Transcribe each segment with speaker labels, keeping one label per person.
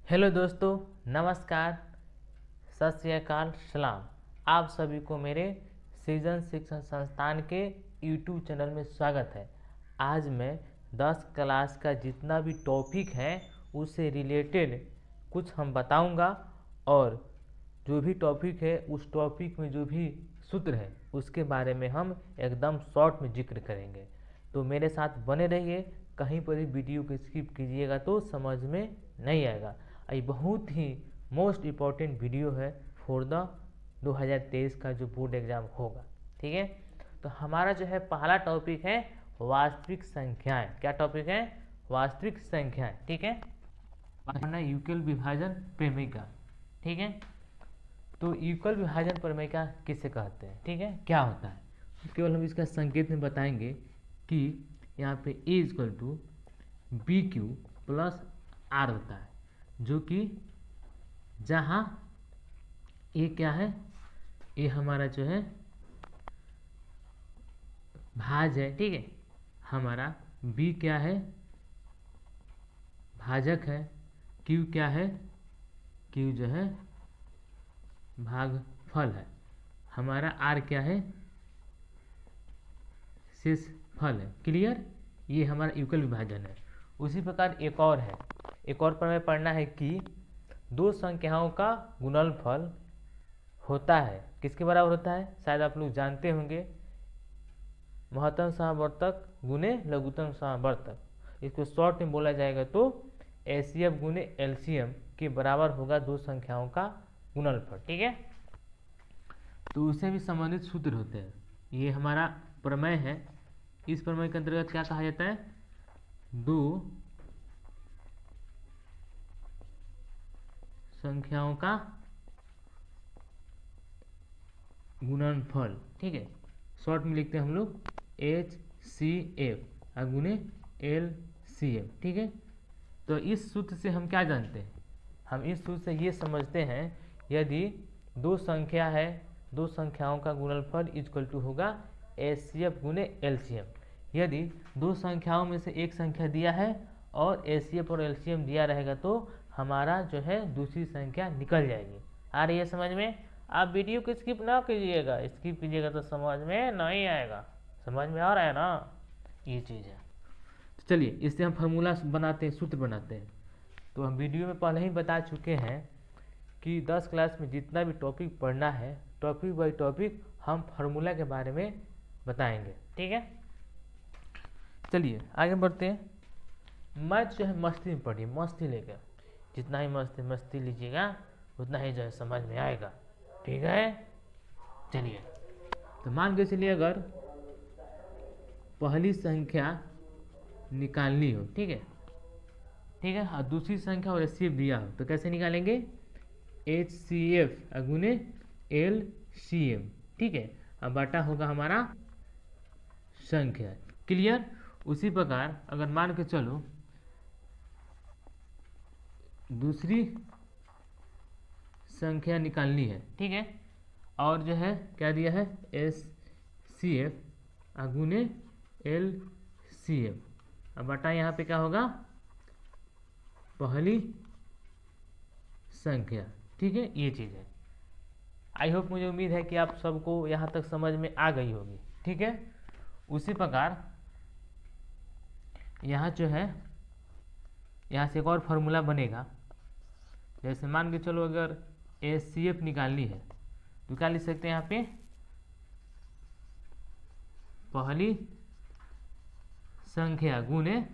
Speaker 1: Hello दोस्तों, नमस्कार, सत श्री अकाल, सलाम। आप सभी को मेरे सृजन शिक्षण संस्थान के यूट्यूब चैनल में स्वागत है। आज मैं 10 क्लास का जितना भी टॉपिक है उससे रिलेटेड कुछ हम बताऊंगा और जो भी टॉपिक है उस टॉपिक में जो भी सूत्र है उसके बारे में हम एकदम शॉर्ट में जिक्र करेंगे। तो मेरे साथ बने रहिए, कहीं पर भी वीडियो को स्किप कीजिएगा तो समझ में नहीं आएगा। ये बहुत ही मोस्ट इम्पॉर्टेंट वीडियो है फॉर द 2023 का जो बोर्ड एग्जाम होगा। ठीक है, तो हमारा जो है पहला टॉपिक है वास्तविक संख्याएं। क्या टॉपिक है? वास्तविक संख्याएं। ठीक है, यूक्ल विभाजन प्रमेयिका। ठीक है, तो यूक्ल विभाजन प्रमेयिका किसे कहते हैं? ठीक है, क्या होता है? केवल हम इसका संकेत में बताएंगे कि यहाँ पे A equal to B Q plus R होता है, जो कि जहाँ ए क्या है, ए हमारा जो है भाज है। ठीक है, हमारा बी क्या है, भाजक है। क्यू क्या है, क्यू जो है भागफल है। हमारा आर क्या है, शेषफल है। क्लियर? ये हमारा यूक्ल विभाजन है। उसी प्रकार एक और है, एक और पर हमें पढ़ना है कि दो संख्याओं का गुणनफल होता है। किसके बराबर होता है? शायद आप लोग जानते होंगे, महत्तम समावर्तक गुने लघुत्तम समावर्तक। इसको शॉर्ट में बोला जाएगा तो एचसीएफ गुने एलसीएम के बराबर होगा दो संख्याओं का गुणनफल। ठीक है, तो उससे भी संबंधित सूत्र होते हैं। ये हमारा प्रमेय है। इस प्रमेय के अंतर्गत क्या कहा जाता है? दो संख्याओं का गुणनफल। ठीक है, शॉर्ट में लिखते हैं हम लोग HCF गुने LCM। ठीक है, तो इस सूत्र से हम क्या जानते हैं? हम इस सूत्र से ये समझते हैं, यदि दो संख्या है, दो संख्याओं का गुणनफल इक्वल टू होगा HCF गुने LCM। यदि दो संख्याओं में से एक संख्या दिया है और HCF और LCM दिया रहेगा तो हमारा जो है दूसरी संख्या निकल जाएगी। आ रही है समझ में? आप वीडियो को स्किप ना कीजिएगा, स्किप कीजिएगा तो समझ में नहीं आएगा। समझ में आ रहा है ना? ये चीज़ है। तो चलिए इससे हम फार्मूला बनाते हैं, सूत्र बनाते हैं। तो हम वीडियो में पहले ही बता चुके हैं कि 10 क्लास में जितना भी टॉपिक पढ़ना है, टॉपिक बाई टॉपिक हम फार्मूला के बारे में बताएंगे। ठीक है, चलिए आगे बढ़ते हैं। मैथ जो है मस्ती में पढ़िए, मस्ती लेकर। जितना ही मस्ती लीजिएगा उतना ही जो है समझ में आएगा। ठीक है, चलिए तो मान के चलिए अगर पहली संख्या निकालनी हो, ठीक है, ठीक है, और दूसरी संख्या और HCF दिया हो तो कैसे निकालेंगे? HCF गुने LCM। ठीक है, अब बाटा होगा हमारा संख्या। क्लियर? उसी प्रकार अगर मान के चलो दूसरी संख्या निकालनी है, ठीक है, और जो है क्या दिया है? HCF गुने LCM। अब बटा यहाँ पे क्या होगा? पहली संख्या। ठीक है, ये चीज़ है। आई होप, मुझे उम्मीद है कि आप सबको यहाँ तक समझ में आ गई होगी। ठीक है, उसी प्रकार यहाँ जो है, यहाँ से एक और फार्मूला बनेगा। जैसे मान के चलो अगर HCF निकालनी है तो क्या लिख सकते हैं यहाँ पे? पहली संख्या गुने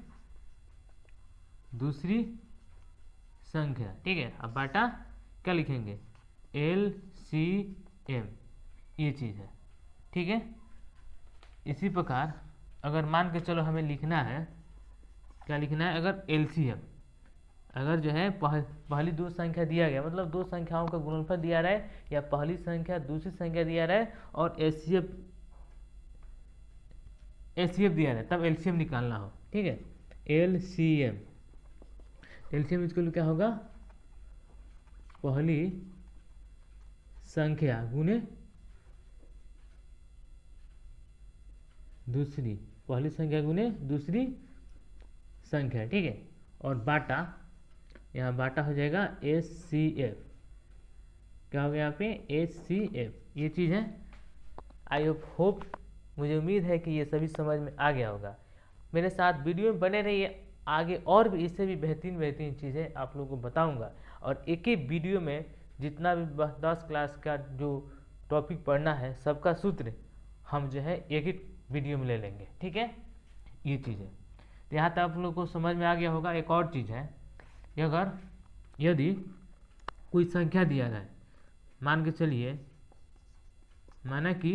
Speaker 1: दूसरी संख्या। ठीक है, अब बाटा क्या लिखेंगे? LCM। ये चीज़ है। ठीक है, इसी प्रकार अगर मान के चलो हमें लिखना है, क्या लिखना है? अगर LCM, अगर जो है पहली दो संख्या दिया गया, मतलब दो संख्याओं का गुणनफल दिया रहे या पहली संख्या दूसरी संख्या दिया रहे और HCF दिया रहे, तब LCM निकालना हो। ठीक है, LCM इसको क्या होगा? पहली संख्या गुने दूसरी, पहली संख्या गुने दूसरी संख्या। ठीक है, और बाटा यहाँ बाटा हो जाएगा HCF, क्या हो गया यहाँ पे HCF, ये चीज़ है। आई होप, मुझे उम्मीद है कि ये सभी समझ में आ गया होगा। मेरे साथ वीडियो में बने रहिए, आगे और भी इससे भी बेहतरीन बेहतरीन चीज़ें आप लोगों को बताऊंगा। और एक ही वीडियो में जितना भी 10 क्लास का जो टॉपिक पढ़ना है सबका सूत्र हम जो है एक ही वीडियो में ले लेंगे, ठीक है। ये चीज़ है, तो यहाँ तक आप लोगों को समझ में आ गया होगा। एक और चीज़ है, अगर यदि कोई संख्या दिया जाए, मान के चलिए, माना कि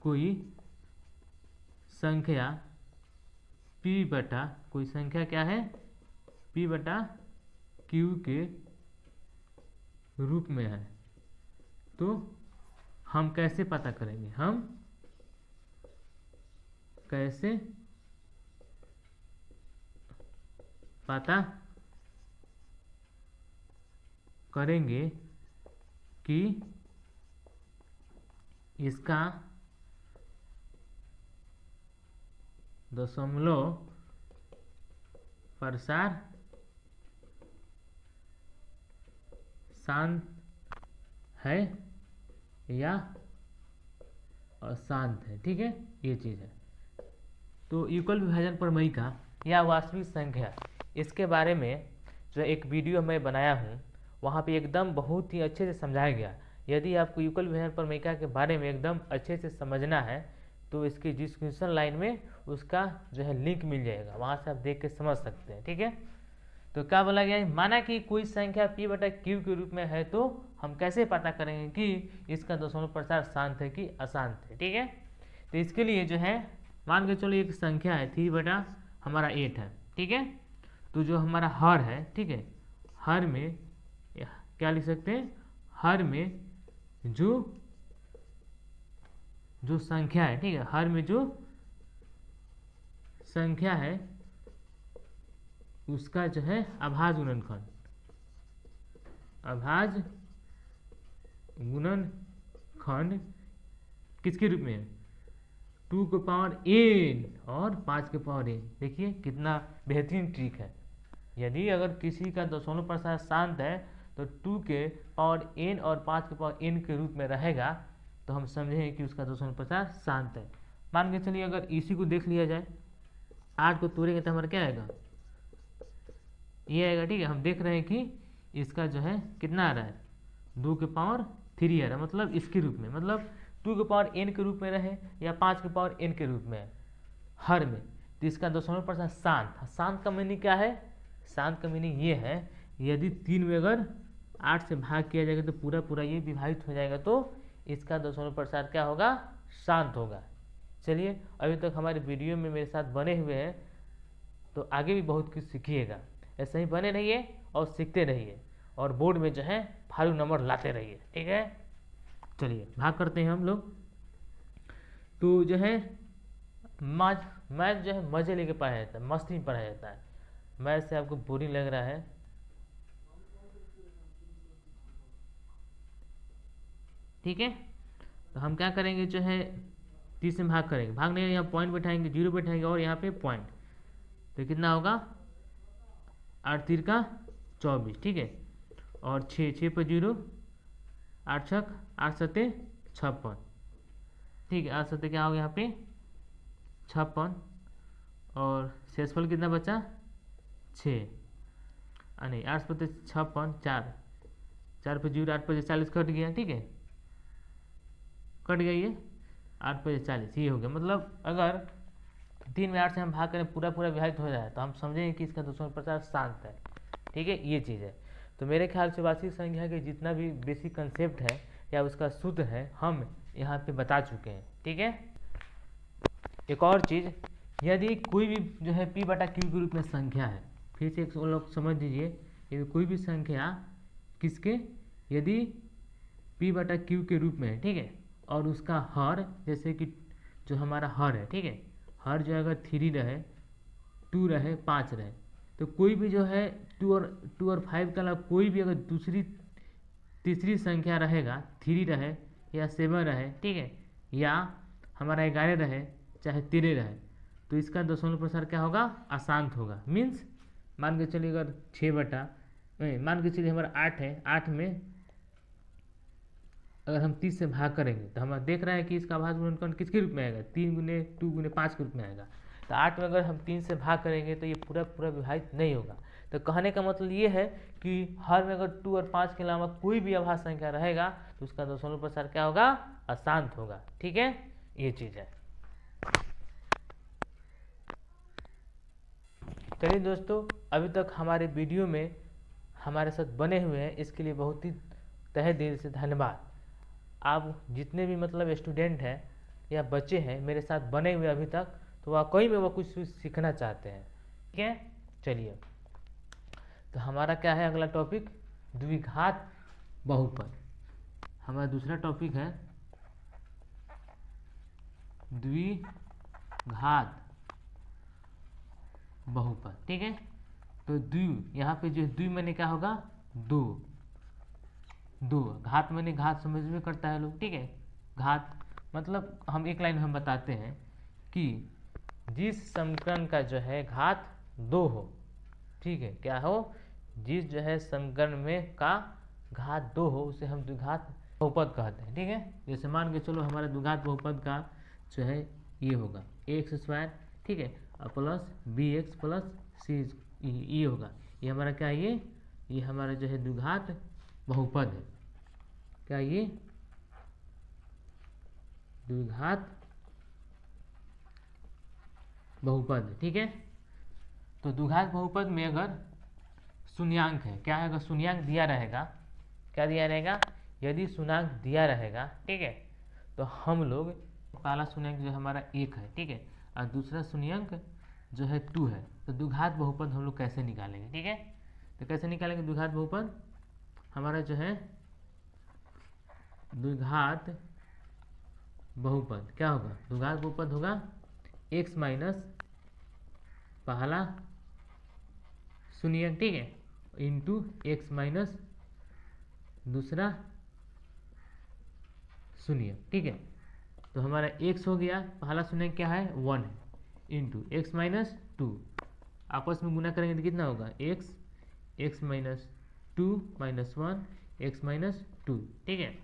Speaker 1: कोई संख्या P बटा, कोई संख्या क्या है P बटा Q के रूप में है, तो हम कैसे पता करेंगे, हम कैसे पता करेंगे कि इसका दशमलव प्रसार शांत है या अशांत है, ठीक है, ये चीज़ है। तो युगल विभाजन प्रमेय का या वास्तविक संख्या, इसके बारे में जो एक वीडियो मैं बनाया हूँ वहाँ पे एकदम बहुत ही अच्छे से समझाया गया। यदि आपको युगल विभाजन प्रमेय के बारे में एकदम अच्छे से समझना है तो इसकी डिस्क्रिप्शन लाइन में उसका जो है लिंक मिल जाएगा, वहाँ से आप देख के समझ सकते हैं, ठीक है। तो क्या बोला गया है, माना कि कोई संख्या P बटा Q के रूप में है तो हम कैसे पता करेंगे कि इसका दशमलव प्रसार शांत है कि अशांत है, ठीक है। तो इसके लिए जो है मान के चलो एक संख्या है 3 बटा हमारा 8 है, ठीक है। तो जो हमारा हर है, ठीक है, हर में क्या लिख सकते हैं, हर में जो संख्या है, ठीक है, हर में जो संख्या है उसका जो है अभाज्य गुणनखंड, अभाज्य गुणनखंड किसके रूप में है, 2 के पावर n और 5 के पावर n। देखिए कितना बेहतरीन ट्रिक है। यदि अगर किसी का दशमलव प्रसार शांत है तो 2 के पावर n और 5 के पावर n के रूप में रहेगा, तो हम समझें कि उसका दशमलव प्रसार शांत है। मान के चलिए अगर इसी को देख लिया जाए, 8 को तोड़ेंगे तो हमारा क्या आएगा, ये आएगा, ठीक है। हम देख रहे हैं कि इसका जो है कितना आ रहा है, 2 के पावर 3 आ रहा है, मतलब इसके रूप में, मतलब 2 के पावर n के रूप में रहे या 5 के पावर n के रूप में हर में, तो इसका दशमलव प्रसार शांत। शांत का मीनिंग क्या है, शांत का मीनिंग ये है, यदि 3 में अगर 8 से भाग किया जाएगा तो पूरा पूरा ये विभाजित हो जाएगा, तो इसका दशमलव प्रसार क्या होगा, शांत होगा। चलिए, अभी तक हमारे वीडियो में मेरे साथ बने हुए हैं तो आगे भी बहुत कुछ सीखिएगा। ऐसे ही बने रहिए और सीखते रहिए और बोर्ड में जो है फालतू नंबर लाते रहिए, ठीक है। चलिए भाग करते हैं हम लोग। तो जो है मैथ जो है मजे लेके पढ़ाया जाता है, मस्ती में पढ़ाया जाता है। मैथ से आपको बोरिंग लग रहा है, ठीक है, तो हम क्या करेंगे, जो है 30 में भाग करेंगे, भाग नहीं, यहाँ पॉइंट बैठाएंगे, 0 बैठाएंगे और यहाँ पे पॉइंट, तो कितना होगा 8 3 का 24, ठीक है, और 6 पर 0, 8 6 8 7 56, ठीक है, 8 7 क्या होगा यहाँ पे 56, और शेषफल कितना बचा 6, नहीं 8 7 56, 4 पर 0, 8 पर 40 कट गया, ठीक है, कट गया ये 8 पर 40, ये हो गया। मतलब अगर 3 में 8 से हम भाग करें पूरा पूरा विभाजित हो जाए तो हम समझेंगे कि इसका दशमलव प्रसार शांत है, ठीक है, ये चीज़ है। तो मेरे ख्याल से वास्तविक संख्या के जितना भी बेसिक कंसेप्ट है या उसका सूत्र है हम यहाँ पे बता चुके हैं, ठीक है। एक और चीज़, यदि कोई भी जो है P बटा Q के रूप में संख्या है, फिर से एक लोग समझ दीजिए, यदि कोई भी संख्या किसके, यदि P बटा Q के रूप में है, ठीक है, और उसका हर, जैसे कि जो हमारा हर है, ठीक है, हर जो अगर 3 रहे, 2 रहे, 5 रहे, तो कोई भी जो है 2 और 5 का अलावा कोई भी अगर दूसरी तीसरी संख्या रहेगा, 3 रहे या 7 रहे, ठीक है, या हमारा 11 रहे चाहे 13 रहे, तो इसका दशमलव प्रसार क्या होगा, अशांत होगा। मीन्स मान के चलिए अगर 6 बटा मान के चलिए हमारा 8 है, 8 में अगर हम 30 से भाग करेंगे तो हम देख रहे हैं कि इसका भाज्य गुणनखंड किसके रूप में आएगा, 3 गुने 2 गुने 5 के रूप में आएगा। तो 8 में अगर हम 3 से भाग करेंगे तो ये पूरा पूरा विभाजित नहीं होगा। तो कहने का मतलब ये है कि हर में अगर 2 और 5 के अलावा कोई भी अभाज्य संख्या रहेगा तो उसका दशमलव प्रसार क्या होगा, अशांत होगा। ठीक है, ये चीज़ है। चलिए दोस्तों, अभी तक हमारे वीडियो में हमारे साथ बने हुए हैं, इसके लिए बहुत ही तहे दिल से धन्यवाद। आप जितने भी मतलब स्टूडेंट हैं या बच्चे हैं मेरे साथ बने हुए अभी तक, तो वाकई में वो कुछ सीखना चाहते हैं। ठीक है, चलिए तो हमारा क्या है अगला टॉपिक, द्विघात बहुपद। हमारा दूसरा टॉपिक है द्विघात बहुपद। ठीक है, तो द्वि यहाँ पे जो द्वि मैंने क्या होगा, दो, दो घात मैंने घात समझ में करता है लोग। ठीक है, घात मतलब हम एक लाइन हम बताते हैं कि जिस समीकरण का जो है घात 2 हो, ठीक है, क्या हो, जिस जो है समीकरण में का घात 2 हो उसे हम द्विघात बहुपद कहते हैं। ठीक है, जैसे मान के चलो हमारा द्विघात बहुपद का जो है ये होगा x², ठीक है, और प्लस bx प्लस c ये होगा। ये हमारा क्या है, ये हमारा जो है द्विघात बहुपद है। क्या ये द्विघात बहुपद है। ठीक है, तो द्विघात बहुपद में अगर शून्यांक है, क्या है, अगर शून्यांक दिया रहेगा, क्या दिया रहेगा, यदि शून्यांक दिया रहेगा, ठीक है, तो हम लोग पहला शून्यांक जो हमारा 1 है, ठीक है, और दूसरा शून्यांक जो है 2 है, तो द्विघात बहुपद हम लोग कैसे निकालेंगे। ठीक है, तो कैसे निकालेंगे द्विघात बहुपद, हमारा जो है द्विघात बहुपद क्या होगा, द्विघात बहुपद होगा x माइनस पहला शून्यांक, ठीक है, इंटू एक्स माइनस दूसरा शून्यांक। ठीक है, तो हमारा x हो गया, पहला शून्यांक क्या है 1 है, इंटू एक्स माइनस 2, आपस में गुना करेंगे तो कितना होगा x minus 2 minus 1 x minus 2। ठीक है,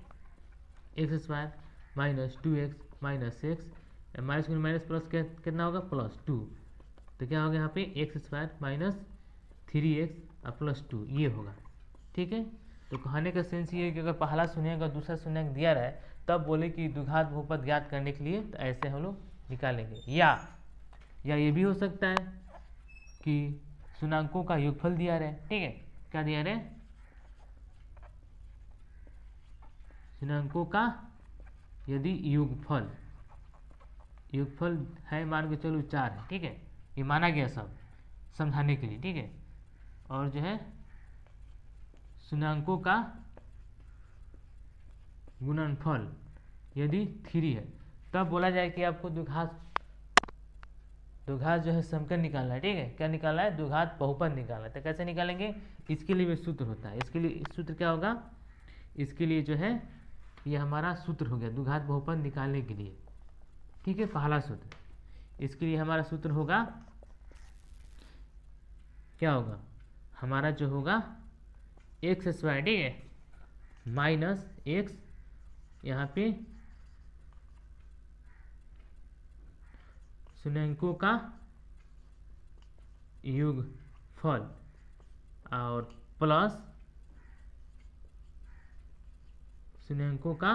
Speaker 1: x² minus 2x minus x, minus minus plus कितना होगा प्लस 2, तो क्या होगा यहाँ पे x² माइनस 3x और प्लस 2 ये होगा। ठीक है, तो कहने का सेंस ये है कि अगर पहला शून्यांक और दूसरा शून्यांक दिया रहे तब बोले कि द्विघात बहुपद ज्ञात करने के लिए तो ऐसे हम लोग निकालेंगे। या ये भी हो सकता है कि शून्यांकों का योगफल दिया रहे, ठीक है, क्या दिया रहे, शून्यांकों का यदि योगफल है, मान के चलो 4 है, ठीक है, ये माना गया सब समझाने के लिए। ठीक है, और जो है शून्यांकों का गुणनफल यदि 3 है तब बोला जाए कि आपको द्विघात जो है समीकरण निकालना है। ठीक है, क्या निकालना है, द्विघात बहुपद निकालना है। तो कैसे निकालेंगे, इसके लिए भी सूत्र होता है, इसके लिए सूत्र क्या होगा, इसके लिए जो है ये हमारा सूत्र हो गया द्विघात बहुपद निकालने के लिए। ठीक है, पहला सूत्र, इसके लिए हमारा सूत्र होगा क्या होगा, हमारा जो होगा x², ठीक है, माइनस x यहाँ पे शून्यांकों का योगफल और प्लस शून्यांकों का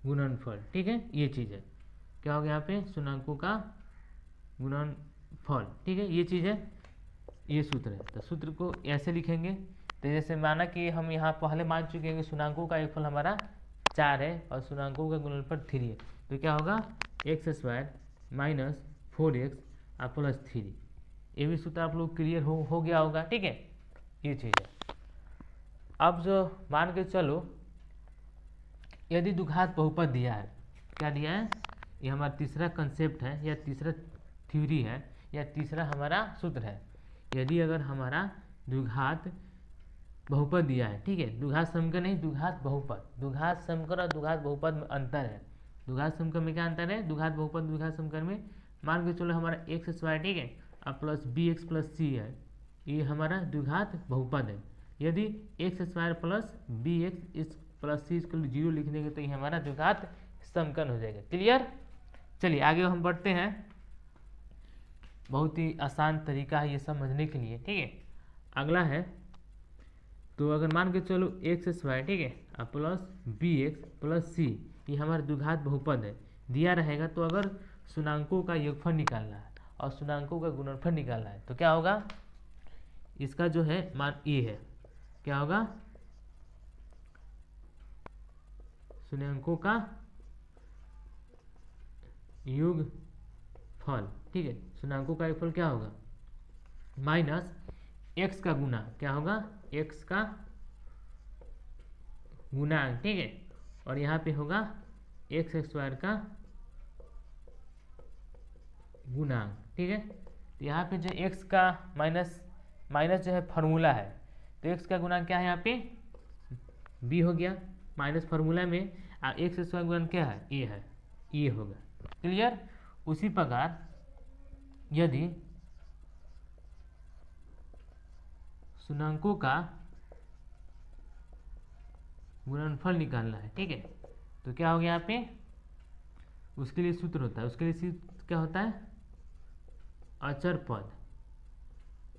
Speaker 1: गुणनफल। ठीक है, ये चीज़ है, क्या हो गया यहाँ पे शून्यांकों का गुणनफल। ठीक है, ये चीज़ है, ये सूत्र है। तो सूत्र को ऐसे लिखेंगे, तो जैसे माना कि हम यहाँ पहले मान चुके हैं कि शून्यांकों का योगफल हमारा 4 है और शून्यांकों का गुणनफल 3 है, तो क्या होगा x² माइनस 4x और प्लस 3। ये भी सूत्र आप लोग क्लियर हो गया होगा। ठीक है, ये चीज़ है। अब जो मान के चलो यदि द्विघात बहुपद दिया है, क्या दिया है, ये हमारा तीसरा कंसेप्ट है या तीसरा थ्योरी है या तीसरा हमारा सूत्र है। यदि अगर हमारा द्विघात बहुपद दिया है, ठीक है, द्विघात समीकरण नहीं, द्विघात बहुपद, द्विघात समीकरण और द्विघात बहुपद में अंतर है। द्विघात समीकरण में क्या अंतर है, द्विघात बहुपद द्विघात समीकरण में मान के चलो हमारा एक्स स्क्वायर, ठीक है, अब plus B x plus c है, ये हमारा द्विघात बहुपद है। यदि x square plus B x इस प्लस सी इसको 0 लिख देंगे तो ये हमारा द्विघात समकन हो जाएगा। क्लियर। चलिए आगे हम बढ़ते हैं। बहुत ही आसान तरीका है ये समझने के लिए, ठीक है। अगला है, तो अगर मान के चलो एक्स स्क्वायर, ठीक है, अब प्लस बी एक्स प्लस सी, ये हमारा द्विघात बहुपद है दिया रहेगा। तो अगर शुन्याङ्कों का योगफल निकालना है और शुन्याङ्कों का गुणनफल निकालना है तो क्या होगा, इसका जो है मान ए है, क्या होगा, शुन्याङ्कों का योगफल, ठीक है। शुन्याङ्कों का योगफल क्या होगा, माइनस एक्स का गुना, क्या होगा, एक्स का गुणांक, ठीक है, और यहाँ पे होगा एक्स स्क्वायर का गुणांक, ठीक है। तो यहाँ पे जो एक्स का माइनस जो है फार्मूला है, तो एक्स का गुणांक क्या है, यहाँ पे बी हो गया, माइनस फार्मूला में एक्स स्क्वायर गुणांक क्या है, ए है, ये होगा। क्लियर। उसी प्रकार यदि शुन्याङ्कों का गुणनफल निकालना है, ठीक है, तो क्या हो गया यहाँ पे, उसके लिए सूत्र होता है, उसके लिए सूत्र क्या होता है, अचर पद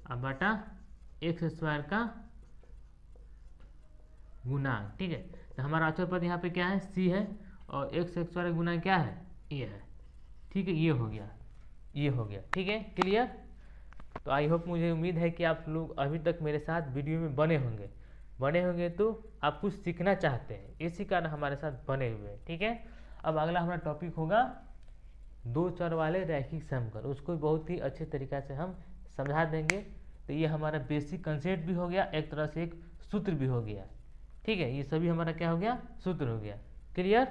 Speaker 1: अब बटा एक्स स्क्वायर का गुणांक, ठीक है। तो हमारा अचर पद यहाँ पे क्या है, सी है, और एक्स स्क्वायर का गुणांक क्या है, ए है, ठीक है। ये हो गया, ये हो गया, ठीक है। क्लियर। तो आई होप, मुझे उम्मीद है कि आप लोग अभी तक मेरे साथ वीडियो में बने होंगे तो आप कुछ सीखना चाहते हैं, इसी कारण हमारे साथ बने हुए हैं, ठीक है। अब अगला हमारा टॉपिक होगा दो चर वाले रैखिक समीकरण, उसको बहुत ही अच्छे तरीक़ा से हम समझा देंगे। तो ये हमारा बेसिक कंसेप्ट भी हो गया, एक तरह से एक सूत्र भी हो गया, ठीक है। ये सभी हमारा क्या हो गया, सूत्र हो गया। क्लियर।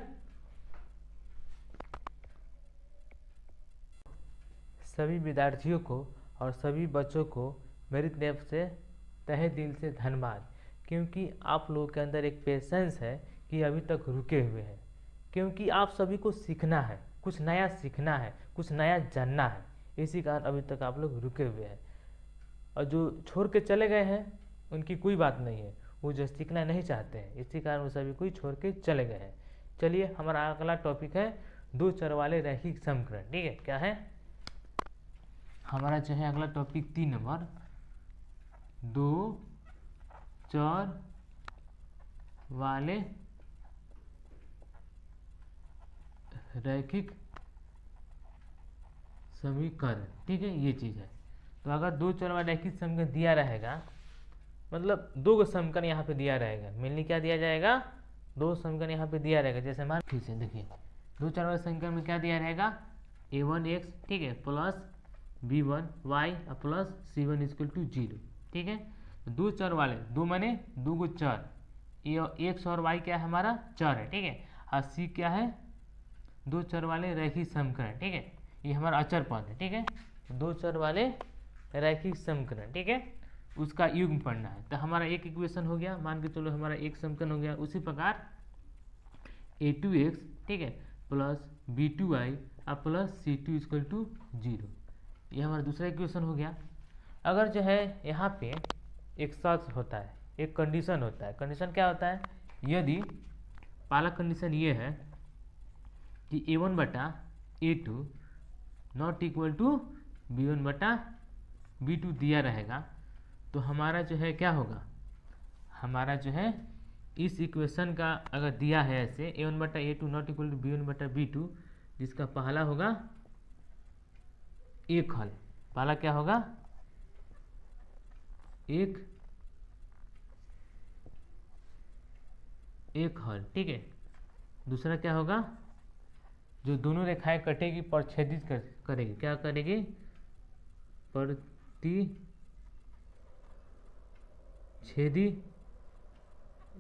Speaker 1: सभी विद्यार्थियों को और सभी बच्चों को मेरी तरफ से तहे दिल से धन्यवाद, क्योंकि आप लोगों के अंदर एक पेशेंस है कि अभी तक रुके हुए हैं, क्योंकि आप सभी को सीखना है, कुछ नया सीखना है, कुछ नया जानना है, इसी कारण अभी तक आप लोग रुके हुए हैं। और जो छोड़ के चले गए हैं उनकी कोई बात नहीं है, वो जो सीखना नहीं चाहते हैं, इसी कारण वो सभी कोई छोड़ के चले गए हैं। चलिए हमारा अगला टॉपिक है दो चर वाले रैखिक समीकरण, ठीक है। क्या है हमारा जो है अगला टॉपिक 3 नंबर, दो चर वाले रैखिक समीकरण, ठीक है, ये चीज़ है। तो अगर दो चर वाला रैखिक समीकरण दिया रहेगा, मतलब दो को समीकरण यहाँ पे दिया रहेगा, मेनली क्या दिया जाएगा, दो समीकरण यहाँ पे दिया रहेगा। जैसे मान फिर से देखिए, दो चर वाले समीकरण में क्या दिया रहेगा, a1x, ठीक है, plus b1y plus c1 equal to 0, ठीक है। दो चर वाले, दो माने दो गो चर, एक्स और वाई क्या है, हमारा चर है, ठीक है, और सी क्या है, दो चर वाले रैखिक समीकरण, ठीक है, ये हमारा अचर पद है, ठीक है। दो चर वाले रैखिक समीकरण, ठीक है, उसका युग्म पढ़ना है। तो हमारा एक इक्वेशन हो गया, मान के चलो हमारा एक समीकरण हो गया। उसी प्रकार a2x, ठीक है, plus b2y plus c2 equal to 0, ये हमारा दूसरा इक्वेशन हो गया। अगर जो है यहाँ पे एक शर्त होता है, एक कंडीशन होता है, कंडीशन क्या होता है, यदि पहला कंडीशन ये है कि a1 बटा a2 not equal to b1 बटा b2 दिया रहेगा, तो हमारा जो है क्या होगा, हमारा जो है इस इक्वेशन का अगर दिया है ऐसे a1 बटा a2 not equal to b1 बटा b2, जिसका पहला होगा एक हल, पहला क्या होगा, एक हल, ठीक है। दूसरा क्या होगा, जो दोनों रेखाएं कटेगी प्रतिच्छेदित करेगी, क्या करेगी, प्रतिच्छेदी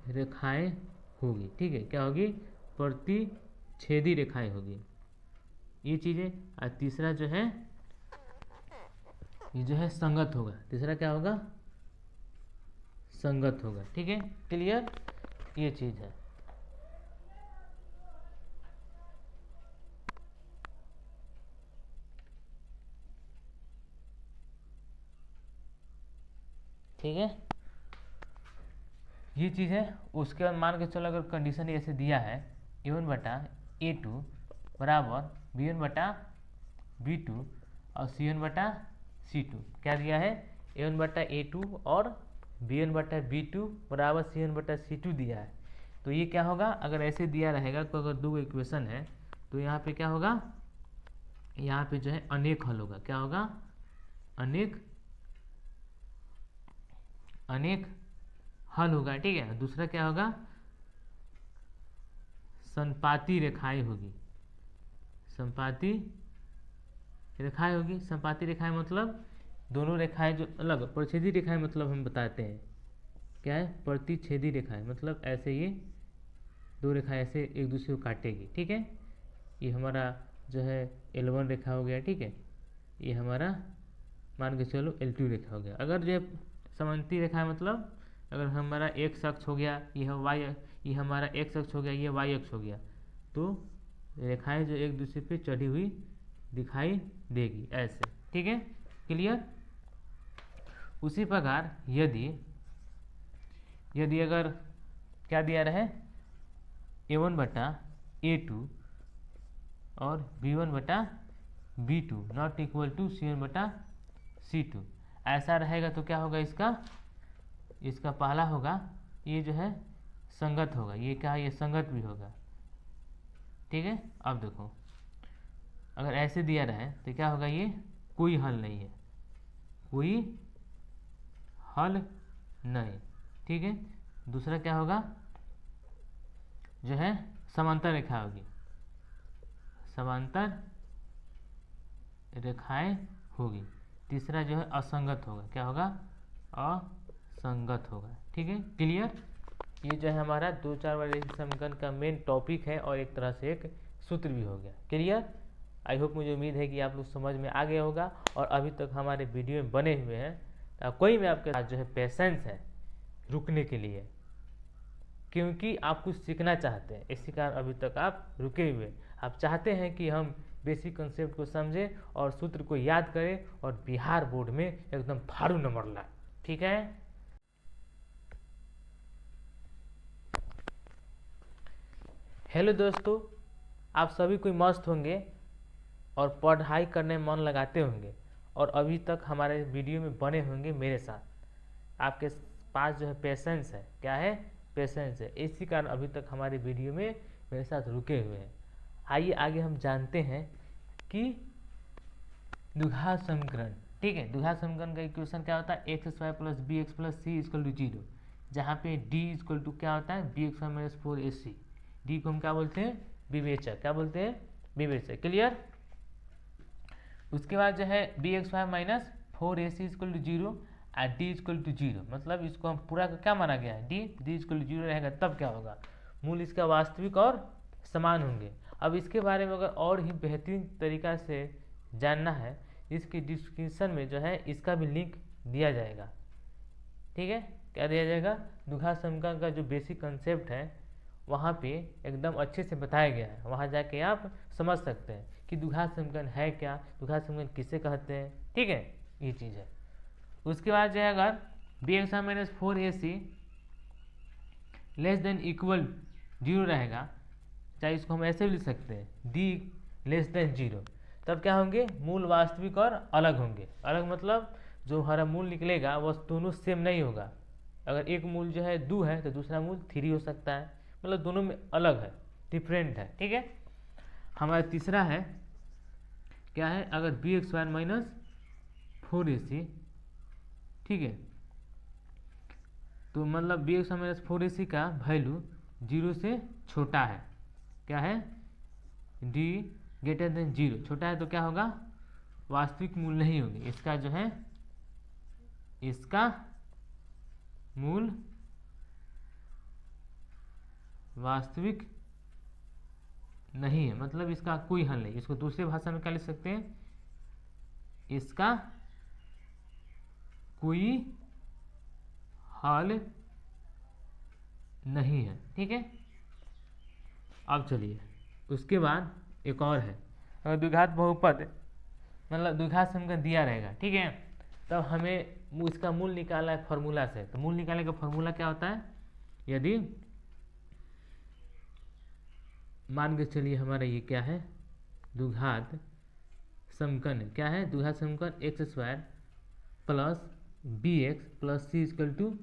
Speaker 1: रेखाएं होगी, ठीक है, क्या होगी, प्रतिच्छेदी रेखाएं होगी, ये चीज़ें। और तीसरा जो है ये जो है संगत होगा, तीसरा क्या होगा, संगत होगा, ठीक है। क्लियर, ये चीज़ है। ठीक है, ये चीज़ है। उसके बाद मान के चलो अगर कंडीशन ऐसे दिया है A1 बटा A2 बराबर B1 बटा B2 और C1 बटा C2, क्या दिया है A1 बटा A2 और B1 बटा B2 बराबर C1 बटा C2 दिया है। तो ये क्या होगा, अगर ऐसे दिया रहेगा तो अगर दो इक्वेशन है तो यहाँ पे क्या होगा, यहाँ पे जो है अनेक हल होगा। क्या होगा, अनेक हल होगा। ठीक है, दूसरा क्या होगा, संपाती रेखाएं होगी। संपाती रेखाएं होगी। संपाती रेखाएं मतलब दोनों रेखाएं जो अलग, प्रतिच्छेदी रेखाएं मतलब हम बताते हैं क्या है, प्रतिच्छेदी रेखाएं मतलब ऐसे ये दो रेखाएं ऐसे एक दूसरे को काटेगी। ठीक है, ये हमारा जो है L1 रेखा हो गया। ठीक है, ये हमारा मान के चलो L2 रेखा हो गया। अगर जो समांतरी रेखा है मतलब अगर हमारा x अक्ष हो गया, ये हमारा x अक्ष हो गया, ये y अक्ष हो गया, तो रेखाएं जो एक दूसरे पे चढ़ी हुई दिखाई देगी ऐसे। ठीक है, क्लियर। उसी प्रकार यदि अगर क्या दिया रहे A1 बटा A2 और B1 बटा B2 not equal to C1 बटा C2, ऐसा रहेगा तो क्या होगा, इसका पहला होगा ये जो है संगत होगा। ये क्या है, ये संगत भी होगा। ठीक है, अब देखो अगर ऐसे दिया रहे तो क्या होगा, ये कोई हल नहीं है, कोई हल नहीं। ठीक है, दूसरा क्या होगा, जो है समांतर रेखा होगी, समांतर रेखाएं होगी। तीसरा जो है असंगत होगा। क्या होगा, असंगत होगा। ठीक है, क्लियर। ये जो है हमारा 2-4 वाले समीकरण का मेन टॉपिक है और एक तरह से एक सूत्र भी हो गया। क्लियर। आई होप, मुझे उम्मीद है कि आप लोग समझ में आ गया होगा और अभी तक हमारे वीडियो में बने हुए हैं। कोई में आपके साथ जो है पेशेंस है रुकने के लिए, क्योंकि आप कुछ सीखना चाहते हैं, इसी कारण अभी तक आप रुके हुए। आप चाहते हैं कि हम बेसिक कंसेप्ट को समझें और सूत्र को याद करें और बिहार बोर्ड में एकदम फाड़ू नंबर लाए। ठीक है, हेलो दोस्तों, आप सभी कोई मस्त होंगे और पढ़ाई करने में मन लगाते होंगे और अभी तक हमारे वीडियो में बने होंगे मेरे साथ। आपके पास जो है पेशेंस है। क्या है, पेशेंस है, इसी कारण अभी तक हमारे वीडियो में मेरे साथ रुके हुए हैं। आइए आगे हम जानते हैं कि द्विघात समीकरण। ठीक है, द्विघात समीकरण का इक्वेशन क्या होता है, x² plus B x plus C equal to 0, जहाँ पे d इक्वल टू क्या होता है, bx² माइनस 4ac। d को हम क्या बोलते हैं, विवेचक। क्या बोलते हैं, विवेचक। क्लियर। उसके बाद जो है bx² minus 4ac equal to 0 और d इक्वल टू 0, मतलब इसको हम पूरा का क्या माना गया है, d इक्वल टू 0 रहेगा तब क्या होगा, मूल इसका वास्तविक और समान होंगे। अब इसके बारे में अगर और ही बेहतरीन तरीका से जानना है, इसकी डिस्क्रिप्शन में जो है इसका भी लिंक दिया जाएगा। ठीक है, क्या दिया जाएगा, द्विघात समीकरण का जो बेसिक कंसेप्ट है वहाँ पे एकदम अच्छे से बताया गया है। वहाँ जाके आप समझ सकते हैं कि द्विघात समीकरण है क्या, द्विघात समीकरण किसे कहते हैं। ठीक है, ये चीज़ है। उसके बाद जो है अगर bx² minus 4ac less than equal 0 रहेगा, चाहे इसको हम ऐसे भी लिख सकते हैं d लेस देन 0, तब क्या होंगे, मूल वास्तविक और अलग होंगे। अलग मतलब जो हमारा मूल निकलेगा वह दोनों सेम नहीं होगा। अगर एक मूल जो है 2 है तो दूसरा मूल 3 हो सकता है, मतलब दोनों में अलग है, डिफरेंट है। ठीक है, हमारा तीसरा है क्या है, अगर bx² माइनस 4ac, ठीक है, तो मतलब bx² माइनस 4ac का वैल्यू 0 से छोटा है। क्या है, d ग्रेटर देन 0, छोटा है तो क्या होगा, वास्तविक मूल नहीं होगी। इसका जो है, इसका मूल वास्तविक नहीं है, मतलब इसका कोई हल नहीं। इसको दूसरी भाषा में क्या लिख सकते हैं, इसका कोई हल नहीं है। ठीक है, अब चलिए उसके बाद एक और है, अगर द्विघात बहुपद मतलब द्विघात समीकरण दिया रहेगा, ठीक है, तब हमें इसका मूल निकालना है फॉर्मूला से। तो मूल निकालने का फॉर्मूला क्या होता है, यदि मान के चलिए हमारा ये क्या है, द्विघात समकन क्या है, द्विघात समकन X square plus B x plus C equal to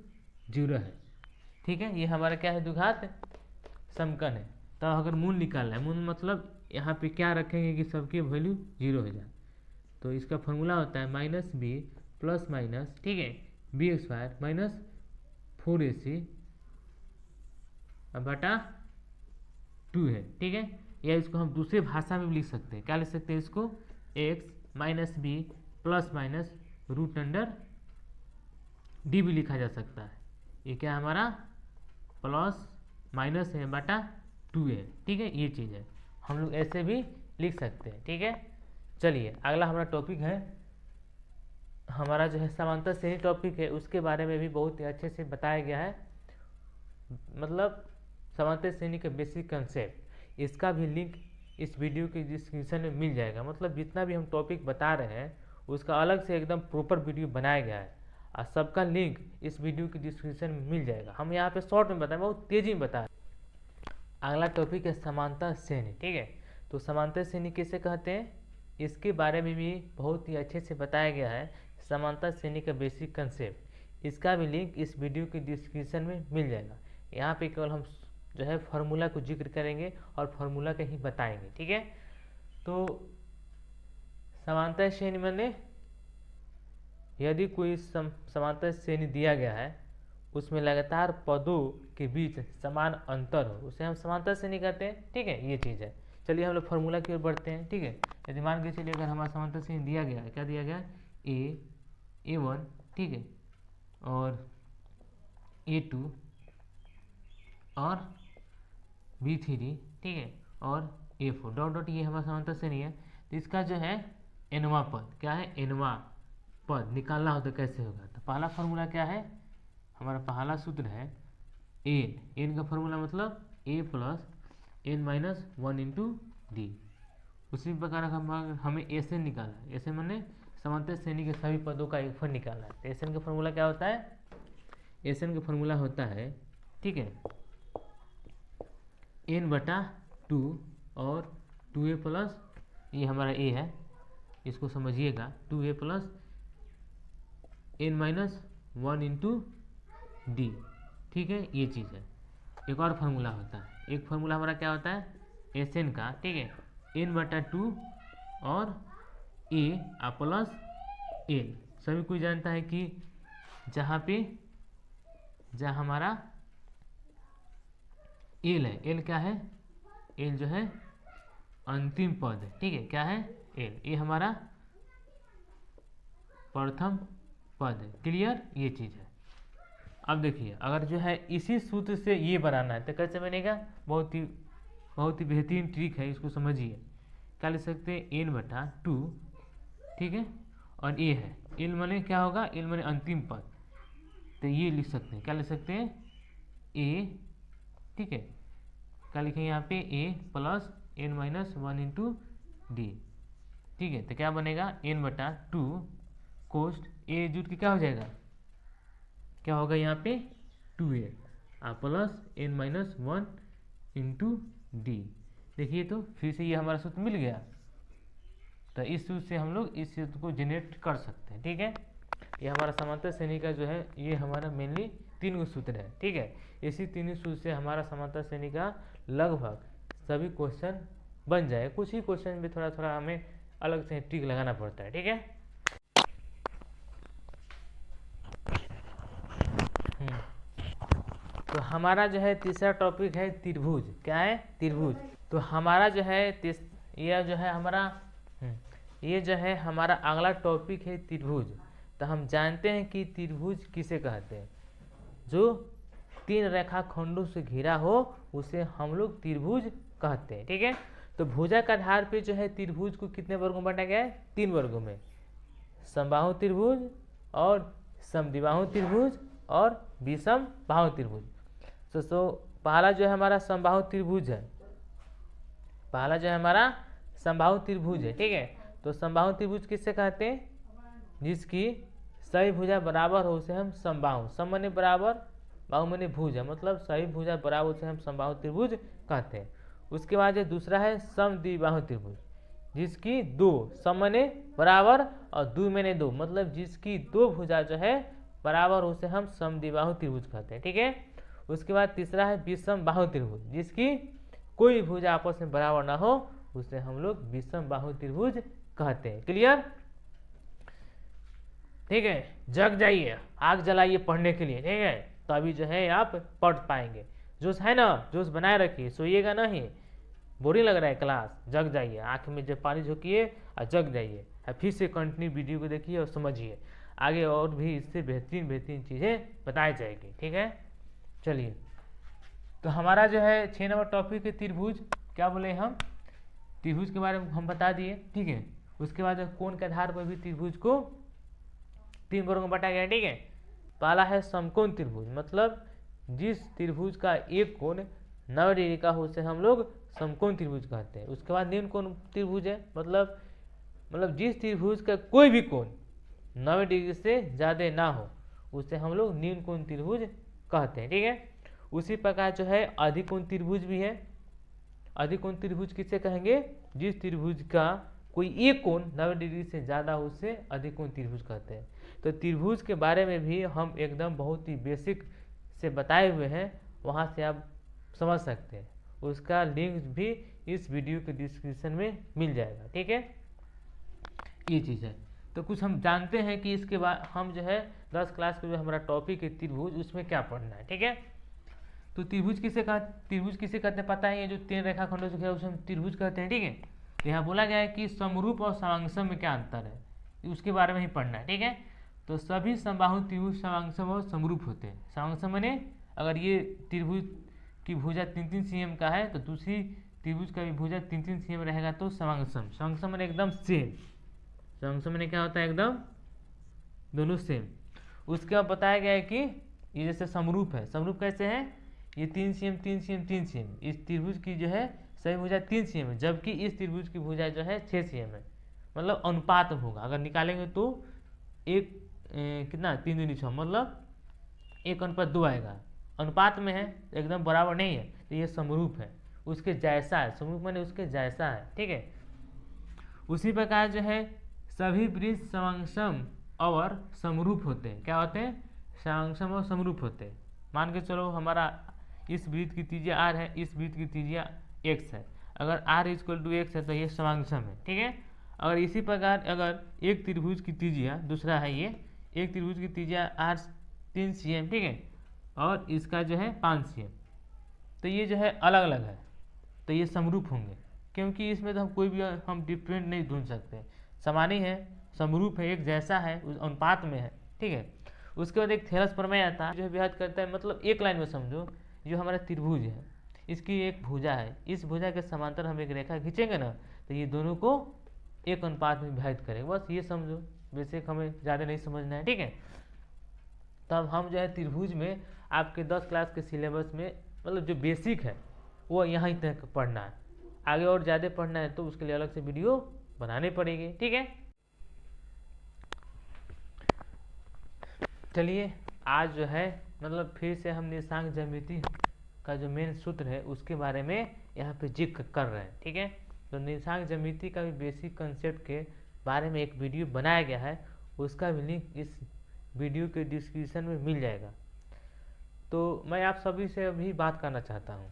Speaker 1: 0 है। ठीक है, ये हमारा क्या है, द्विघात समकन है। तो अगर मूल निकालना है, मूल मतलब यहाँ पे क्या रखेंगे कि सबकी वैल्यू 0 हो जाए। तो इसका फॉर्मूला होता है माइनस बी प्लस माइनस, ठीक है, B x square minus 4ac बटा 2 है। ठीक है, या इसको हम दूसरे भाषा में भी लिख सकते हैं। क्या लिख सकते हैं इसको, x minus b plus minus root under D भी लिखा जा सकता है। ये क्या हमारा प्लस माइनस है बटा 2 है। ठीक है, ये चीज़ है, हम लोग ऐसे भी लिख सकते हैं। ठीक है, चलिए अगला हमारा टॉपिक है, हमारा जो है समांतर श्रेणी टॉपिक है, उसके बारे में भी बहुत ही अच्छे से बताया गया है। मतलब समांतर श्रेणी के बेसिक कंसेप्ट, इसका भी लिंक इस वीडियो के डिस्क्रिप्शन में मिल जाएगा। मतलब जितना भी हम टॉपिक बता रहे हैं उसका अलग से एकदम प्रॉपर वीडियो बनाया गया है, और सबका लिंक इस वीडियो के डिस्क्रिप्शन में मिल जाएगा। हम यहाँ पे शॉर्ट में बताएं, बहुत तेजी में बताएं। अगला टॉपिक है समांतर श्रेणी। ठीक है, तो समांतर श्रेणी किसे कहते हैं, इसके बारे में भी बहुत ही अच्छे से बताया गया है, समांतर श्रेणी का बेसिक कंसेप्ट। इसका भी लिंक इस वीडियो के डिस्क्रिप्शन में मिल जाएगा। यहाँ पे केवल हम जो है फार्मूला को जिक्र करेंगे और फार्मूला का ही बताएंगे। ठीक है, तो समांतर श्रेणी में यदि कोई समांतर श्रेणी दिया गया है, उसमें लगातार पदों के बीच समान अंतर हो, उसे हम समांतर श्रेणी कहते हैं। ठीक है, ये चीज़ है। चलिए हम लोग फार्मूला की ओर बढ़ते हैं। ठीक है, यदि मान के चलिए अगर हमारा समांतर श्रेणी दिया गया है, क्या दिया गया है, A1, ठीक है, और A2 और B3, ठीक है, और A4 डॉट डॉट, ये हमारा समांतर श्रेणी है। तो इसका जो है एनवा पद, क्या है, एनवा पद निकालना हो तो कैसे होगा। तो पहला फार्मूला क्या है, हमारा पहला सूत्र है एन का फार्मूला मतलब a plus N minus 1 into d. उसी प्रकार हमें एस एन निकालना है, एस एन मैंने समांतर श्रेणी के सभी पदों का एक फल निकालना है। तो एस एन का फार्मूला क्या होता है, एस एन का फार्मूला होता है, ठीक है, एन बटा 2 और 2a प्लस, ये हमारा a है, इसको समझिएगा, 2a plus N minus 1 into D. ठीक है, ये चीज़ है। एक और फार्मूला होता है, एक फार्मूला हमारा क्या होता है, एस एन का, ठीक है, एन बटा 2 और ए प्लस एल। सभी कोई जानता है कि जहाँ हमारा एल है, एल क्या है, एल जो है अंतिम पद है। ठीक है, क्या है, एल, ये हमारा प्रथम पद है। क्लियर, ये चीज़ है। अब देखिए, अगर जो है इसी सूत्र से ये बनाना है तो कैसे बनेगा, बहुत ही बेहतरीन ट्रिक है, इसको समझिए। क्या लिख सकते हैं, एन बटा 2, ठीक है, और ए है, एल माने क्या होगा, एल माने अंतिम पद, तो ये लिख सकते हैं, क्या लिख सकते हैं, ए, ठीक है, क्या लिखेंगे यहाँ पे, A plus N minus 1 into D. ठीक है, तो क्या बनेगा, एन बटा 2 कोस्ट ए जुट के क्या हो जाएगा, क्या होगा यहाँ पे 2a plus N minus 1 into d. देखिए, तो फिर से ये हमारा सूत्र मिल गया। तो इस सूत्र से हम लोग इस सूत्र को जनरेट कर सकते हैं। ठीक है, ये हमारा समांतर श्रेणी का जो है, ये हमारा मेनली 3 गो सूत्र है। ठीक है, इसी 3 सूत्र से हमारा समांतर श्रेणी का लगभग सभी क्वेश्चन बन जाए। कुछ ही क्वेश्चन में थोड़ा थोड़ा हमें अलग से ट्रिक लगाना पड़ता है। ठीक है, तो हमारा जो है तीसरा टॉपिक है त्रिभुज। क्या है, त्रिभुज। तो हमारा जो है ये जो है हमारा अगला टॉपिक है त्रिभुज। तो हम जानते हैं कि त्रिभुज किसे कहते हैं, जो 3 रेखाखंडों से घिरा हो उसे हम लोग त्रिभुज कहते हैं। ठीक है, तो भुजा के आधार पे जो है त्रिभुज को कितने वर्गों में बांटा गया है, 3 वर्गों में, समबाहु त्रिभुज और समद्विबाहु त्रिभुज और विषम बाहु त्रिभुज। तो पहला जो है हमारा समबाहु त्रिभुज है, पहला जो है हमारा समबाहु त्रिभुज है। ठीक है, तो समबाहु त्रिभुज किससे कहते हैं, जिसकी सही भुजा बराबर हो उसे हम समबाहु, सम माने बराबर, बाहु माने भुजा, मतलब सही भुजा बराबर उसे हम समबाहु त्रिभुज कहते हैं। उसके बाद जो दूसरा है समद्विबाहु त्रिभुज, जिसकी दो, सम माने बराबर और द्वि माने दो, मतलब जिसकी दो भुजा जो है बराबर उसे हम समद्विबाहु त्रिभुज कहते हैं। ठीक है। उसके बाद तीसरा है विषम बाहु त्रिभुज, जिसकी कोई भुजा आपस में बराबर ना हो उसे हम लोग विषम बाहु त्रिभुज कहते हैं। क्लियर? ठीक है, जग जाइए, आग जलाइए पढ़ने के लिए। ठीक है, तो अभी जो है आप पढ़ पाएंगे। जोश है ना, जोश बनाए रखिए, सोइएगा नहीं, बोरिंग लग रहा है क्लास, जग जाइए, आंख में जब पानी झोंकिए और जग जाइए, फिर से कंटिन्यू वीडियो को देखिए और समझिए, आगे और भी इससे बेहतरीन बेहतरीन चीज़ें बताई जाएगी। ठीक है, चलिए, तो हमारा जो है 6 नंबर टॉपिक है त्रिभुज। क्या बोले हम, त्रिभुज के बारे में हम बता दिए। ठीक है, उसके बाद कोण के आधार पर भी त्रिभुज को 3 वर्गों में बांटा गया है। ठीक है, पहला है समकोण त्रिभुज, मतलब जिस त्रिभुज का एक कोण 90 डिग्री का हो उसे हम लोग समकोण त्रिभुज कहते हैं। उसके बाद निम्न कोण त्रिभुज है, मतलब जिस त्रिभुज का कोई भी कोण 90 डिग्री से ज़्यादा ना हो उसे हम लोग निम्न कोण त्रिभुज कहते हैं। ठीक है, उसी प्रकार जो है अधिकोण त्रिभुज भी है। अधिकोण त्रिभुज किसे कहेंगे, जिस त्रिभुज का कोई एक कोण 90 डिग्री से ज़्यादा हो उसे अधिकोण त्रिभुज कहते हैं। तो त्रिभुज के बारे में भी हम एकदम बहुत ही बेसिक से बताए हुए हैं, वहाँ से आप समझ सकते हैं, उसका लिंक भी इस वीडियो के डिस्क्रिप्शन में मिल जाएगा। ठीक है, ये चीज़ है। तो कुछ हम जानते हैं कि इसके बाद हम जो है 10 क्लास का जो हमारा टॉपिक है त्रिभुज, उसमें क्या पढ़ना है। ठीक है, तो त्रिभुज किसे कहते हैं पता है, ये जो 3 रेखाखंडों से घिरा उसे हम त्रिभुज कहते हैं। ठीक है, तो यहाँ बोला गया है कि समरूप और समांगसम में क्या अंतर है, उसके बारे में ही पढ़ना है। ठीक है, तो सभी समबाहु त्रिभुज समांगसम और समरूप होते हैं। समांगसम माने अगर ये त्रिभुज की भुजा 3-3 cm का है तो दूसरी त्रिभुज का भी भुजा 3-3 cm रहेगा तो समांगसम। समांगसम माने एकदम सेम, समांगसम माने क्या होता है, एकदम दोनों सेम। उसके बाद बताया गया है कि ये जैसे समरूप है, समरूप कैसे है, ये 3 cm 3 cm 3 cm, इस त्रिभुज की जो है सही भुजा 3 cm है, जबकि इस त्रिभुज की भुजा जो है 6 cm है, मतलब अनुपात होगा। अगर निकालेंगे तो एक कितना 3 दूनी 6, मतलब 1:2 आएगा, अनुपात में है, एकदम बराबर नहीं है, तो ये समरूप है, उसके जैसा है। समरूप माने उसके जैसा है। ठीक है, उसी प्रकार जो है सभी वृत्त समांगसम और समरूप होते हैं। क्या होते हैं, समांगसम और समरूप होते हैं। मान के चलो हमारा इस वृत्त की त्रिज्या r है, इस वृत्त की त्रिज्या x है, अगर r = x है तो ये समांगसम है। ठीक है, अगर इसी प्रकार अगर एक त्रिभुज की त्रिज्या, दूसरा है ये, एक त्रिभुज की त्रिज्या r 3 cm, ठीक है, और इसका जो है 5 cm, तो ये जो है अलग अलग है, तो ये समरूप होंगे, क्योंकि इसमें तो हम कोई भी हम डिफरेंट नहीं ढूंढ सकते, समान ही है, समरूप है, एक जैसा है, उस अनुपात में है। ठीक है, उसके बाद एक थेरस प्रमेय आता है जो व्याहत करता है, मतलब एक लाइन में समझो, जो हमारा त्रिभुज है इसकी एक भुजा है, इस भुजा के समांतर हम एक रेखा खींचेंगे ना तो ये दोनों को एक अनुपात में विभाजित करेंगे, बस ये समझो, बेसिक हमें ज़्यादा नहीं समझना है। ठीक है, तब हम जो है त्रिभुज में आपके 10 क्लास के सिलेबस में मतलब जो बेसिक है वो यहाँ तक पढ़ना है, आगे और ज़्यादा पढ़ना है तो उसके लिए अलग से वीडियो बनाने पड़ेगी। ठीक है, चलिए आज जो है मतलब फिर से हम निर्देशांक ज्यामिति का जो मेन सूत्र है उसके बारे में यहाँ पे जिक्र कर रहे हैं। ठीक है, तो निर्देशांक ज्यामिति का भी बेसिक कंसेप्ट के बारे में एक वीडियो बनाया गया है, उसका भी लिंक इस वीडियो के डिस्क्रिप्शन में मिल जाएगा। तो मैं आप सभी से अभी बात करना चाहता हूँ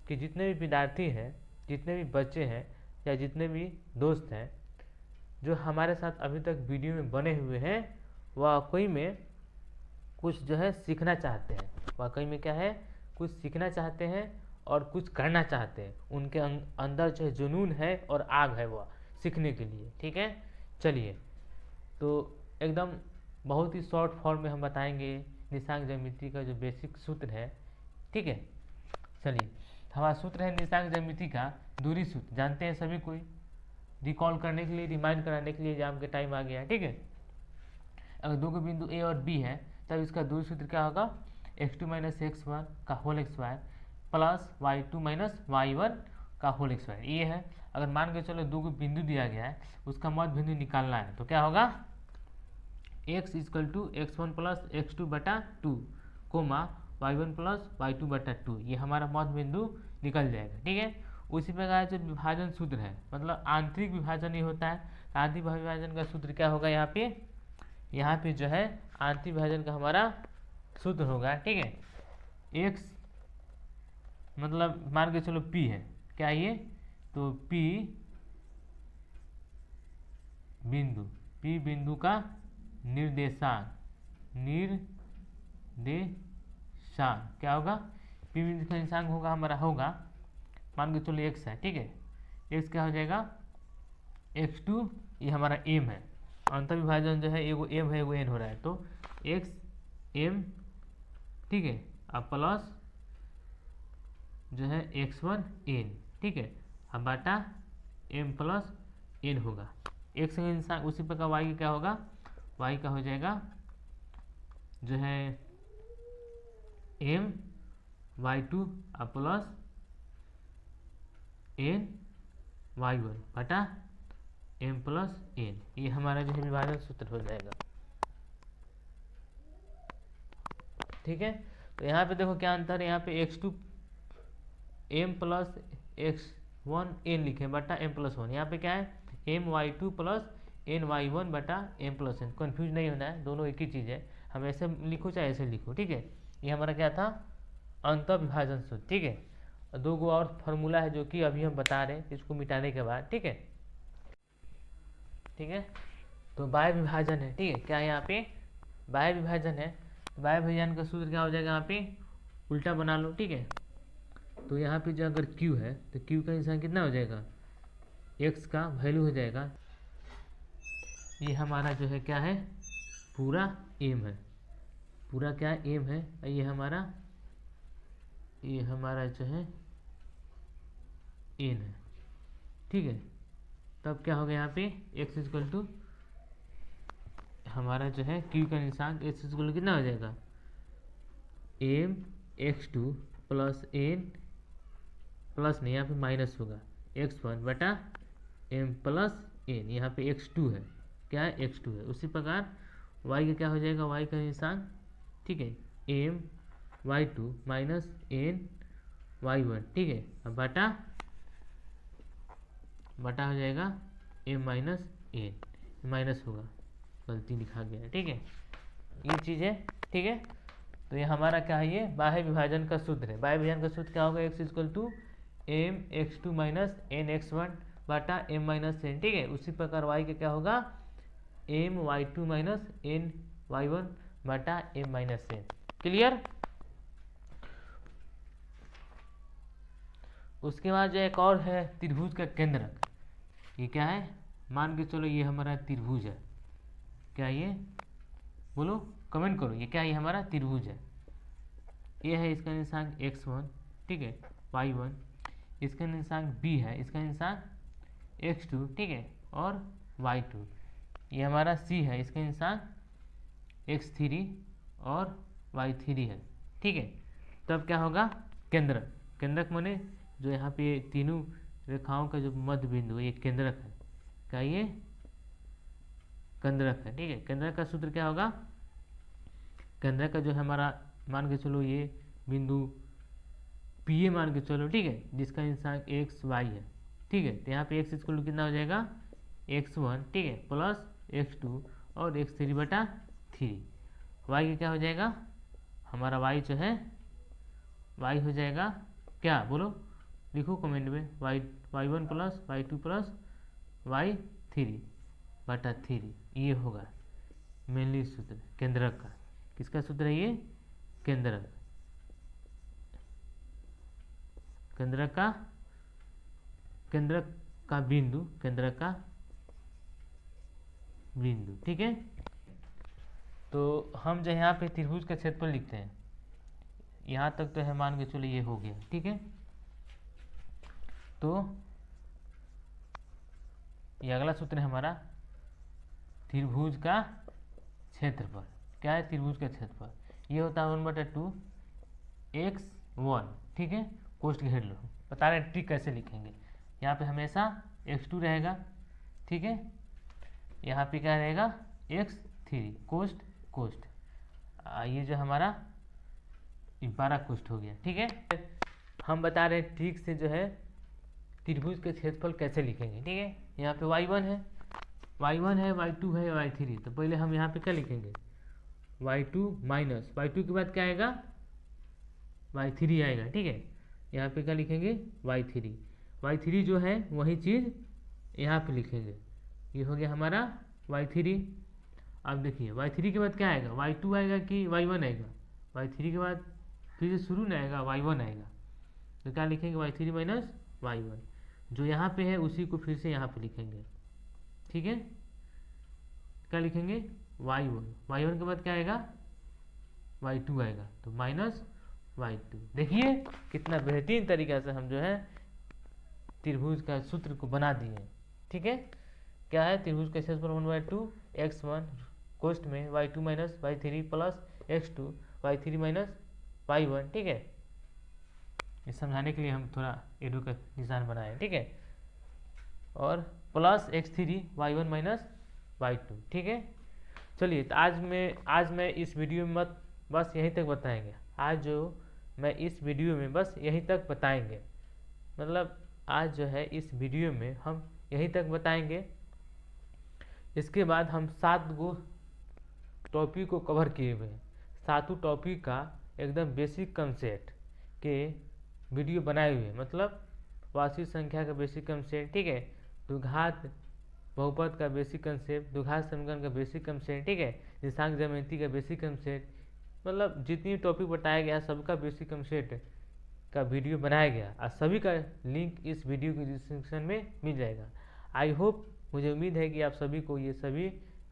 Speaker 1: कि जितने भी विद्यार्थी हैं, जितने भी बच्चे हैं या जितने भी दोस्त हैं जो हमारे साथ अभी तक वीडियो में बने हुए हैं, वाकई में कुछ जो है सीखना चाहते हैं, वाकई में क्या है, कुछ सीखना चाहते हैं और कुछ करना चाहते हैं, उनके अंदर जो है जुनून है और आग है वह सीखने के लिए। ठीक है, चलिए, तो एकदम बहुत ही शॉर्ट फॉर्म में हम बताएंगे निर्देशांक ज्यामिति का जो बेसिक सूत्र है। ठीक है, चलिए, हमारा सूत्र है निर्देशांक ज्यामिति का दूरी सूत्र, जानते हैं सभी कोई, रिकॉल करने के लिए, रिमाइंड कराने के लिए एग्जाम के टाइम आ गया है। ठीक है, अगर दो के बिंदु ए और बी है तब इसका दूरी सूत्र क्या होगा, x2 - x1 का whole square plus y2 - y1 का होल स्क्वायर। ये है, अगर मान के चलो दो को बिंदु दिया गया है उसका मध्य बिंदु निकालना है तो क्या होगा, x equal to x1 plus x2 बटा 2 कोमा y1 प्लस y2 बटा 2, ये हमारा मध्य बिंदु निकल जाएगा। ठीक है, उसी प्रकार जो विभाजन सूत्र है, मतलब आंतरिक विभाजन ही होता है। आंतरिक विभाजन का सूत्र क्या होगा, यहाँ पे जो है आंतरिक विभाजन का हमारा सूत्र होगा। ठीक है, x मतलब मान के चलो p है, क्या ये, तो p बिंदु का निर्देशांक क्या होगा, p बिंदु का निर्देशांक होगा हमारा मान के चलो x है। ठीक है, x क्या हो जाएगा x2, ये हमारा m है। अंतर विभाजन जो है एगो m है एगो n हो रहा है, तो x m, ठीक है, अब प्लस जो है x1 n, ठीक है, अब बाटा m प्लस n होगा। x का इंसान उसी प्रकार y क्या होगा, y का हो जाएगा जो है m y2 plus n y1 बटा m प्लस n, ये हमारा जो है विभाजन सूत्र हो जाएगा। ठीक है, तो यहाँ पे देखो क्या अंतर है, यहाँ पे x2 m plus x1 n लिखे बटा m प्लस 1, यहाँ पे क्या है m y2 plus n y1 बटा m प्लस n। कन्फ्यूज नहीं होना है, दोनों एक ही चीज़ है, हम ऐसे लिखो चाहे ऐसे लिखो। ठीक है, ये हमारा क्या था, अंतर विभाजन सूत्र। ठीक है, दो गो और फॉर्मूला है जो कि अभी हम बता रहे हैं, इसको मिटाने के बाद। ठीक है, ठीक है, तो बाह्य विभाजन है। ठीक है, क्या है यहाँ पे बाह्य विभाजन है, बाह्य विभाजन का सूत्र क्या हो जाएगा, यहाँ पे उल्टा बना लो। ठीक है, तो यहाँ पे जो अगर q है तो q का निशान कितना हो जाएगा, x का वैल्यू हो जाएगा, ये हमारा जो है क्या है पूरा m है, पूरा क्या है m है, ये हमारा जो है n है। ठीक है, तब क्या होगा यहाँ पे x इक्वल टू हमारा जो है q का निशान x इक्वल कितना हो जाएगा, m x2 plus n plus नहीं, यहाँ पे माइनस होगा x1 बटा m प्लस n, यहाँ पे x2 है, क्या है x2 है। उसी प्रकार y का क्या हो जाएगा, y का निशान, ठीक है, m y2 minus n y1, ठीक है, अब बटा हो जाएगा m माइनस n, माइनस होगा, गलती लिखा गया है। ठीक है, ये चीज़ है। ठीक है, तो ये हमारा क्या है, ये बाह्य विभाजन का सूत्र है। बाह्य विभाजन का सूत्र क्या होगा, x equal to m x2 minus n x1 बटा m माइनस n। ठीक है, उसी प्रकार y का क्या होगा, m y2 minus n y1 बटा m माइनस n। क्लियर। उसके बाद जो एक और है त्रिभुज का केंद्रक, ये क्या है, मान के चलो ये हमारा त्रिभुज है, क्या ये बोलो, कमेंट करो, ये क्या, ये हमारा त्रिभुज है, ये है इसका निशान x1, ठीक है, y1, इसका निशान b है, इसका निशान x2, ठीक है, और y2, ये हमारा c है, इसका निशान x3 और y3 है। ठीक है, तब क्या होगा, केंद्रक। केंद्रक माने जो यहाँ पे तीनों रेखाओं का जो मध्य बिंदु है, ये केंद्रक है, क्या ये केंद्रक है। ठीक है, केंद्रक का सूत्र क्या होगा, केंद्रक का जो है हमारा मान के चलो ये बिंदु P मान के चलो, ठीक है, जिसका निशान x y है। ठीक है, तो यहाँ पे x इक्वल कितना हो जाएगा, x1, ठीक है, प्लस x2 और x3 बटा 3। y का क्या हो जाएगा, हमारा y जो है y हो जाएगा क्या, बोलो लिखो कमेंट में, y1 plus y2 plus y3 बटा 3, ये होगा मेनली सूत्र केंद्रक का। किसका सूत्र है ये, केंद्रक, केंद्रक का बिंदु, केंद्रक का बिंदु। ठीक है, तो हम जो यहाँ पे त्रिभुज का क्षेत्रफल लिखते हैं, यहाँ तक तो है, मान के चलो ये हो गया। ठीक है, तो ये अगला सूत्र है हमारा त्रिभुज का क्षेत्रफल। क्या है त्रिभुज का क्षेत्रफल, ये होता है 1/2 x1। ठीक है, कोष्ठ घेर लो, बता रहे ट्रिक कैसे लिखेंगे। यहाँ पे हमेशा x2 रहेगा, ठीक है, यहाँ पे क्या रहेगा, x3 3 कोस्ट कोस्ट, ये जो हमारा 12 कोस्ट हो गया। ठीक है, हम बता रहे हैं ठीक से जो है त्रिभुज के क्षेत्रफल कैसे लिखेंगे। ठीक है, यहाँ पे y1 है, y1 है, y2 है, y3। तो पहले हम यहाँ पे क्या लिखेंगे, y2 माइनस y2 के बाद क्या आएगा, y3 आएगा। ठीक है, यहाँ पे क्या लिखेंगे, y3 जो है वही चीज़ यहाँ पे लिखेंगे। ये हो गया हमारा y3। अब देखिए y3 के बाद क्या आएगा, y2 आएगा कि y1 आएगा, y3 के बाद फिर से शुरू में आएगा y1 आएगा। तो क्या लिखेंगे, y3 माइनस y1, जो यहाँ पे है उसी को फिर से यहाँ पे लिखेंगे। ठीक है, क्या लिखेंगे, y1 के बाद क्या आएगा, y2 आएगा, तो माइनस y2। देखिए कितना बेहतरीन तरीका से हम जो है त्रिभुज का सूत्र को बना दिए। ठीक है, क्या है, त्रिभुज का क्षेत्रफल 1/2 x1 कोष्ठ में y2 minus y3 plus x2 y3 minus y1। ठीक है, ये समझाने के लिए हम थोड़ा एरो का निशान बनाए। ठीक है, और plus x3 y1 minus y2। ठीक है, चलिए तो आज मैं इस वीडियो में बस यहीं तक बताएंगे। आज जो मैं इस वीडियो में बस यहीं तक बताएंगे, मतलब आज जो है इस वीडियो में हम यहीं तक बताएंगे। इसके बाद हम 7 गो टॉपिक को कवर किए हुए हैं, 7 टॉपिक का एकदम बेसिक कंसेप्ट के वीडियो बनाए हुए हैं, मतलब वास्तविक संख्या का बेसिक कंसेप्ट। ठीक है, द्विघात बहुपद का बेसिक कंसेप्ट, द्विघात समीकरण का बेसिक कंसेप्ट। ठीक है, दिशांक ज्यामिति का बेसिक कंसेप्ट, मतलब जितनी टॉपिक बताया गया सबका बेसिक कंसेप्ट का वीडियो बनाया गया, और सभी का लिंक इस वीडियो के डिस्क्रिप्शन में मिल जाएगा। आई होप, मुझे उम्मीद है कि आप सभी को ये सभी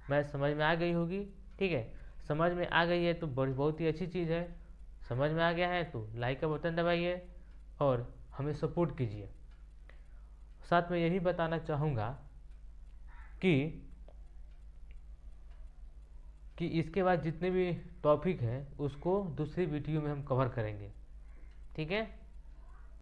Speaker 1: मैथ समझ में आ गई होगी। ठीक है, समझ में आ गई है तो बहुत ही अच्छी चीज़ है। समझ में आ गया है तो लाइक का बटन दबाइए और हमें सपोर्ट कीजिए। साथ में यही बताना चाहूँगा कि इसके बाद जितने भी टॉपिक हैं उसको दूसरी वीडियो में हम कवर करेंगे। ठीक है।